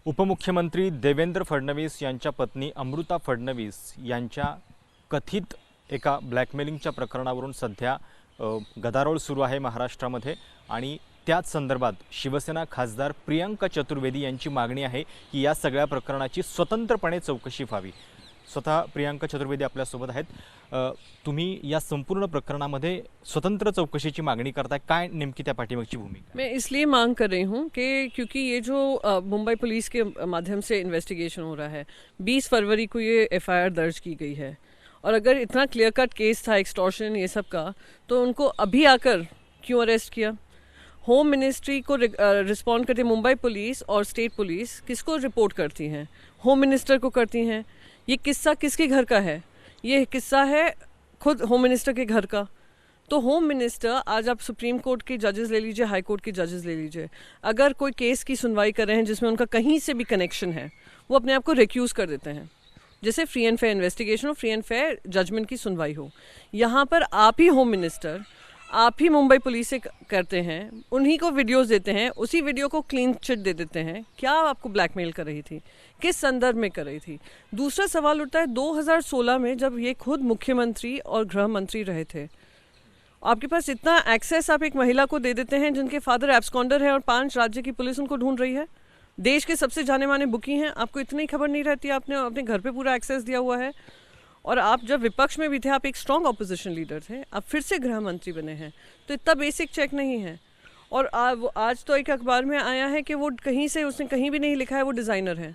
उपमुख्यमंत्री देवेंद्र फडणवीस यांच्या पत्नी अमृता फडणवीस यांच्या कथित एका ब्लॅकमेलिंगच्या प्रकरणावरून सध्या गदारोळ सुरू आहे महाराष्ट्रामध्ये आणि त्याच संदर्भात शिवसेना खासदार प्रियंका चतुर्वेदी यांची मागणी आहे की या सगळ्या प्रकरणाची स्वतंत्रपणे चौकशी व्हावी। स्वतः प्रियंका चतुर्वेदी आपल्यासोबत आहेत। तुम्ही या संपूर्ण प्रकरणामध्ये स्वतंत्र चौकशीची मागणी करताय, काय नेमकी त्या पाठीमागची भूमिका? मैं इसलिए मांग कर रही हूँ कि क्योंकि ये जो मुंबई पुलिस के माध्यम से इन्वेस्टिगेशन हो रहा है, 20 फरवरी को ये एफआईआर दर्ज की गई है और अगर इतना क्लियर कट केस था एक्सटॉर्शन ये सब का, तो उनको अभी आकर क्यों अरेस्ट किया? होम मिनिस्ट्री को रिस्पॉन्ड करते मुंबई पुलिस और स्टेट पुलिस किसको रिपोर्ट करती हैं? होम मिनिस्टर को करती हैं। ये किस्सा किसके घर का है? ये किस्सा है खुद होम मिनिस्टर के घर का। तो होम मिनिस्टर, आज आप सुप्रीम कोर्ट के जजेस ले लीजिए, हाई कोर्ट के जजेस ले लीजिए, अगर कोई केस की सुनवाई कर रहे हैं जिसमें उनका कहीं से भी कनेक्शन है, वो अपने आप को रिक्यूज़ कर देते हैं, जैसे फ्री एंड फेयर इन्वेस्टिगेशन हो, फ्री एंड फेयर जजमेंट की सुनवाई हो। यहाँ पर आप ही होम मिनिस्टर, आप ही मुंबई पुलिस से करते हैं, उन्हीं को वीडियोस देते हैं, उसी वीडियो को क्लीन चिट दे देते हैं। क्या आपको ब्लैकमेल कर रही थी? किस संदर्भ में कर रही थी? दूसरा सवाल उठता है 2016 में जब ये खुद मुख्यमंत्री और गृह मंत्री रहे थे, आपके पास इतना एक्सेस आप एक महिला को दे देते हैं जिनके फादर एब्सकॉन्डर है और 5 राज्य की पुलिस उनको ढूंढ रही है, देश के सबसे जाने माने बुकी हैं, आपको इतनी खबर नहीं रहती? आपने अपने घर पे पूरा एक्सेस दिया हुआ है और आप जब विपक्ष में भी थे, आप एक स्ट्रॉन्ग ऑपोजिशन लीडर थे, आप फिर से गृह मंत्री बने हैं, तो इतना बेसिक चेक नहीं है। और आज तो एक अखबार में आया है कि वो कहीं से, उसने कहीं भी नहीं लिखा है वो डिज़ाइनर है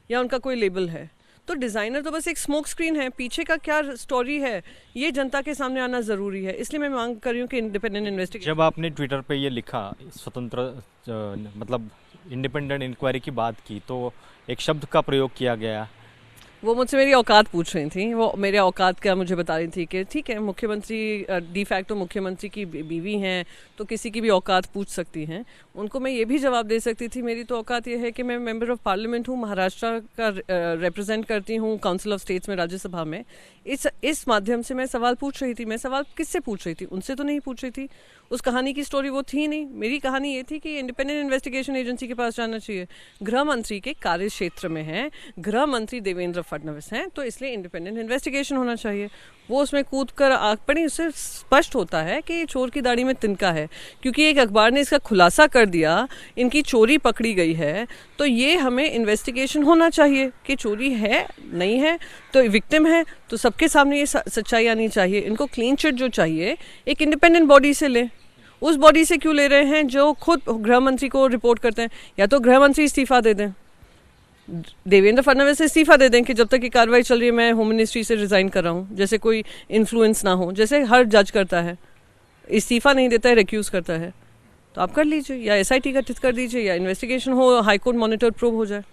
या उनका कोई लेबल है। तो डिज़ाइनर तो बस एक स्मोक स्क्रीन है, पीछे का क्या स्टोरी है ये जनता के सामने आना ज़रूरी है। इसलिए मैं मांग कर रही हूँ कि इंडिपेंडेंट इन्वेस्टिगेशन। जब आपने ट्विटर पे ये लिखा, स्वतंत्र मतलब इंडिपेंडेंट इंक्वायरी की बात की, तो एक शब्द का प्रयोग किया गया। वो मुझसे मेरी औकात पूछ रही थी, वो मेरे औकात का मुझे बता रही थी कि ठीक है, मुख्यमंत्री डी फैक्टो मुख्यमंत्री की बीवी हैं तो किसी की भी औकात पूछ सकती हैं। उनको मैं ये भी जवाब दे सकती थी, मेरी तो औकात ये है कि मैं मेंबर ऑफ पार्लियामेंट हूँ, महाराष्ट्र का रिप्रेजेंट करती हूँ काउंसिल ऑफ स्टेट्स में, राज्यसभा में। इस माध्यम से मैं सवाल पूछ रही थी। मैं सवाल किससे पूछ रही थी? उनसे तो नहीं पूछ रही थी। उस कहानी की स्टोरी वो थी नहीं। मेरी कहानी ये थी कि इंडिपेंडेंट इन्वेस्टिगेशन एजेंसी के पास जाना चाहिए। गृह मंत्री के कार्य क्षेत्र में है, गृह मंत्री देवेंद्र फडणवीस हैं, तो इसलिए इंडिपेंडेंट इन्वेस्टिगेशन होना चाहिए। वो उसमें कूद कर आग पड़ी, उससे स्पष्ट होता है कि ये चोर की दाढ़ी में तिनका है, क्योंकि एक अखबार ने इसका खुलासा कर दिया, इनकी चोरी पकड़ी गई है। तो ये हमें इन्वेस्टिगेशन होना चाहिए कि चोरी है नहीं है, तो विक्टिम है तो सबके सामने ये सच्चाई आनी चाहिए। इनको क्लीन चिट जो चाहिए एक इंडिपेंडेंट बॉडी से ले। उस बॉडी से क्यों ले रहे हैं जो खुद गृह मंत्री को रिपोर्ट करते हैं? या तो गृह मंत्री इस्तीफा दे दें, देवेंद्र फडणवीस से इस्तीफा दे दें कि जब तक ये कार्रवाई चल रही है मैं होम मिनिस्ट्री से रिजाइन कर रहा हूँ, जैसे कोई इन्फ्लुएंस ना हो, जैसे हर जज करता है, इस्तीफा नहीं देता है, रिक्यूज करता है। तो आप कर लीजिए, या एसआईटी गठित कर दीजिए, या इन्वेस्टिगेशन हो, हाईकोर्ट मॉनिटर प्रोब हो जाए।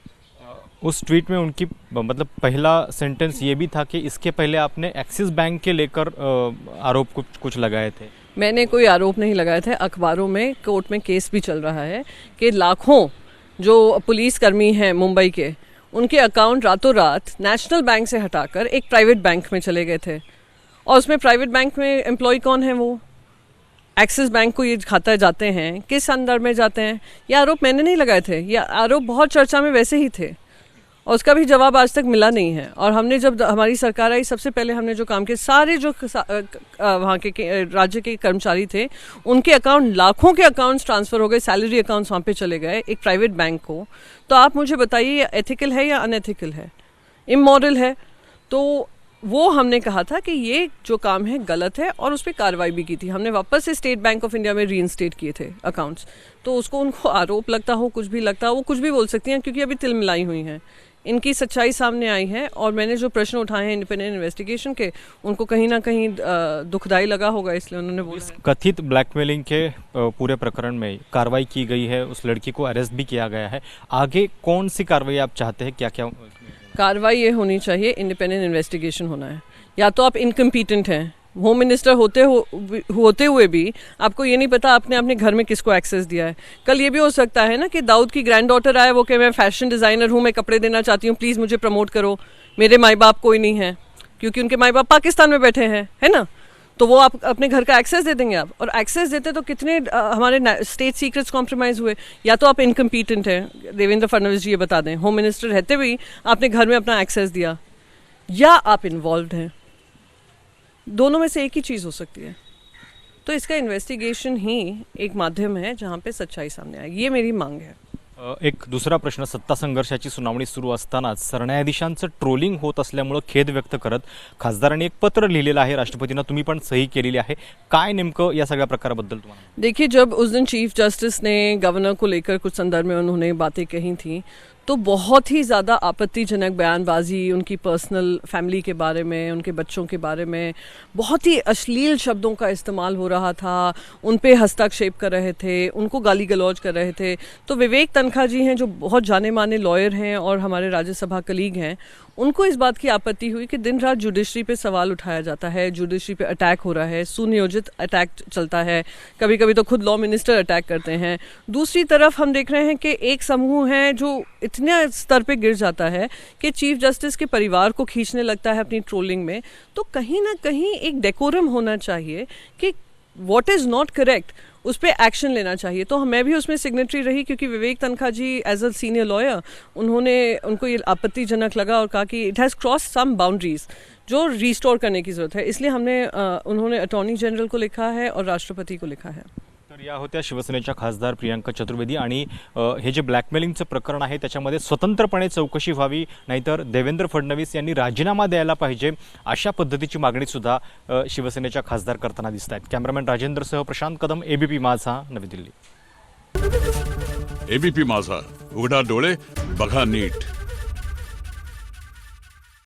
उस ट्वीट में उनकी मतलब पहला सेंटेंस ये भी था कि इसके पहले आपने एक्सिस बैंक के लेकर आरोप कुछ लगाए थे। मैंने कोई आरोप नहीं लगाए थे। अखबारों में, कोर्ट में केस भी चल रहा है कि लाखों जो पुलिसकर्मी हैं मुंबई के, उनके अकाउंट रातों रात नेशनल बैंक से हटाकर एक प्राइवेट बैंक में चले गए थे। और उसमें प्राइवेट बैंक में एम्प्लॉय कौन है? वो एक्सिस बैंक को ये खाता जाते हैं, किस संदर्भ में जाते हैं? ये आरोप मैंने नहीं लगाए थे, ये आरोप बहुत चर्चा में वैसे ही थे और उसका भी जवाब आज तक मिला नहीं है। और हमने जब हमारी सरकार आई, सबसे पहले हमने जो काम किया, सारे जो वहाँ के राज्य के कर्मचारी थे, उनके अकाउंट, लाखों के अकाउंट्स ट्रांसफ़र हो गए, सैलरी अकाउंट्स वहाँ पे चले गए एक प्राइवेट बैंक को। तो आप मुझे बताइए, ये एथिकल है या अनएथिकल है, इमोरल है? तो वो हमने कहा था कि ये जो काम है गलत है और उस पर कार्रवाई भी की थी। हमने वापस से स्टेट बैंक ऑफ इंडिया में रीइंस्टेट किए थे अकाउंट्स। तो उसको, उनको आरोप लगता हो, कुछ भी लगता हो, वो कुछ भी बोल सकती हैं, क्योंकि अभी तिलमिलाई हुई हैं। इनकी सच्चाई सामने आई है और मैंने जो प्रश्न उठाए हैं इंडिपेंडेंट इन्वेस्टिगेशन के, उनको कहीं ना कहीं दुखदाई लगा होगा, इसलिए उन्होंने बोला। कथित ब्लैकमेलिंग के पूरे प्रकरण में कार्रवाई की गई है, उस लड़की को अरेस्ट भी किया गया है। आगे कौन सी कार्रवाई आप चाहते हैं? क्या क्या कार्रवाई ये होनी चाहिए? इंडिपेंडेंट इन्वेस्टिगेशन होना है। या तो आप इनकम्पिटेंट हैं, होम मिनिस्टर होते हुए भी आपको ये नहीं पता आपने अपने घर में किसको एक्सेस दिया है। कल ये भी हो सकता है ना कि दाऊद की ग्रैंड डॉटर आए, वो कि मैं फैशन डिज़ाइनर हूँ, मैं कपड़े देना चाहती हूँ, प्लीज़ मुझे प्रमोट करो। मेरे माई बाप कोई नहीं है, क्योंकि उनके माई बाप पाकिस्तान में बैठे हैं, है ना? तो वो आप अपने घर का एक्सेस दे देंगे आप, और एक्सेस देते तो कितने हमारे स्टेट सीक्रेट्स कॉम्प्रोमाइज हुए। या तो आप इनकम्पीटेंट हैं, देवेंद्र फडणवीस जी ये बता दें, होम मिनिस्टर रहते हुए आपने घर में अपना एक्सेस दिया, या आप इन्वॉल्व हैं, दोनों में से एक ही चीज़ हो सकती है। तो इसका इन्वेस्टिगेशन ही एक माध्यम है जहाँ पे सच्चाई सामने आए, ये मेरी मांग है। एक दुसरा प्रश्न, सत्ता संघर्षाची सुनावणी सुरू असतानाच सरन्यायाधीशांचं ट्रोलिंग होत असल्यामुळं खेद व्यक्त करत खासदारांनी एक पत्र लिहिलेलं आहे, राष्ट्रपतींना तुम्ही पण सही केलेली आहे, काय नेमकं या सगळ्या प्रकाराबद्दल तुम्हाला? देखिए, जब उस दिन चीफ जस्टिस ने गवर्नर को लेकर कुछ संदर्भ में उन्होंने बातें कही थी, तो बहुत ही ज़्यादा आपत्तिजनक बयानबाजी उनकी पर्सनल फैमिली के बारे में, उनके बच्चों के बारे में, बहुत ही अश्लील शब्दों का इस्तेमाल हो रहा था, उन पे हस्तक्षेप कर रहे थे, उनको गाली गलौज कर रहे थे। तो विवेक तनखा जी हैं, जो बहुत जाने माने लॉयर हैं और हमारे राज्यसभा कलीग हैं, उनको इस बात की आपत्ति हुई कि दिन रात जुडिशरी पे सवाल उठाया जाता है, जुडिशरी पे अटैक हो रहा है, सुनियोजित अटैक चलता है, कभी कभी तो खुद लॉ मिनिस्टर अटैक करते हैं। दूसरी तरफ हम देख रहे हैं कि एक समूह है जो इतने स्तर पे गिर जाता है कि चीफ जस्टिस के परिवार को खींचने लगता है अपनी ट्रोलिंग में। तो कहीं ना कहीं एक डेकोरम होना चाहिए कि व्हाट इज़ नॉट करेक्ट उस पर एक्शन लेना चाहिए। तो मैं भी उसमें सिग्नेटरी रही, क्योंकि Vivek Tankha ji as a senior lawyer, उनको ये आपत्तिजनक लगा और कहा कि it has cross some boundaries जो रिस्टोर करने की ज़रूरत है। इसलिए उन्होंने अटॉर्नी जनरल को लिखा है और राष्ट्रपति को लिखा है। तर या होत्या शिवसेनेच्या खासदार प्रियांका चतुर्वेदी, आणि हे जे ब्लॅकमेलिंगचं प्रकरण आहे त्याच्यामध्ये स्वतंत्रपणे चौकशी व्हावी, नाहीतर देवेंद्र फडणवीस यांनी राजीनामा द्यायला पाहिजे, अशा पद्धतीची मागणी सुद्धा शिवसेनेच्या खासदार करताना दिसत आहेत। कॅमेरामॅन राजेंद्रसह प्रशांत कदम, एबीपी माझा, नवी दिल्ली। एबीपी माझा, उघडा डोळे बघा नीट।